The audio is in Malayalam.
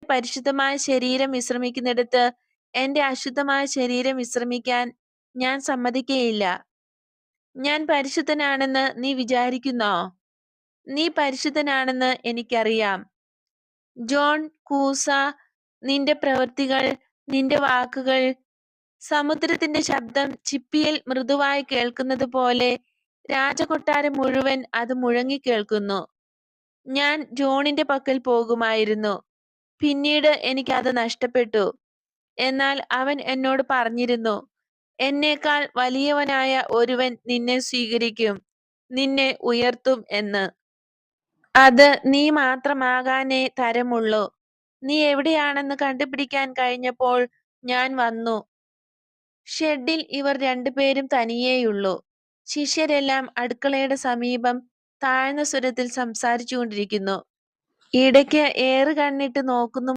പരിശുദ്ധമായ ശരീരം വിശ്രമിക്കുന്നിടത്ത് എന്റെ അശുദ്ധമായ ശരീരം വിശ്രമിക്കാൻ ഞാൻ സമ്മതിക്കുകയില്ല. ഞാൻ പരിശുദ്ധനാണെന്ന് നീ വിചാരിക്കുന്നോ? നീ പരിശുദ്ധനാണെന്ന് എനിക്കറിയാം. ജോൺ കൂസ, നിന്റെ പ്രവൃത്തികൾ, നിന്റെ വാക്കുകൾ സമുദ്രത്തിന്റെ ശബ്ദം ചിപ്പിയിൽ മൃദുവായി കേൾക്കുന്നത് പോലെ രാജകൊട്ടാരം മുഴുവൻ അത് മുഴങ്ങിക്കേൾക്കുന്നു. ഞാൻ ജോണിന്റെ പക്കൽ പോകുമായിരുന്നു. പിന്നീട് എനിക്കത് നഷ്ടപ്പെട്ടു. എന്നാൽ അവൻ എന്നോട് പറഞ്ഞിരുന്നു, എന്നേക്കാൾ വലിയവനായ ഒരുവൻ നിന്നെ സ്വീകരിക്കും, നിന്നെ ഉയർത്തും എന്ന്. അത് നീ മാത്രമാകാനേ തരമുള്ളൂ. നീ എവിടെയാണെന്ന് കണ്ടുപിടിക്കാൻ കഴിഞ്ഞപ്പോൾ ഞാൻ വന്നു. ഷെഡിൽ ഇവർ രണ്ടുപേരും തനിയേയുള്ളൂ. ശിഷ്യരെല്ലാം അടുക്കളയുടെ സമീപം താഴ്ന്ന സ്വരത്തിൽ സംസാരിച്ചുകൊണ്ടിരിക്കുന്നു. ഇടയ്ക്ക് ഏറുകണ്ണിട്ട് നോക്കുന്നു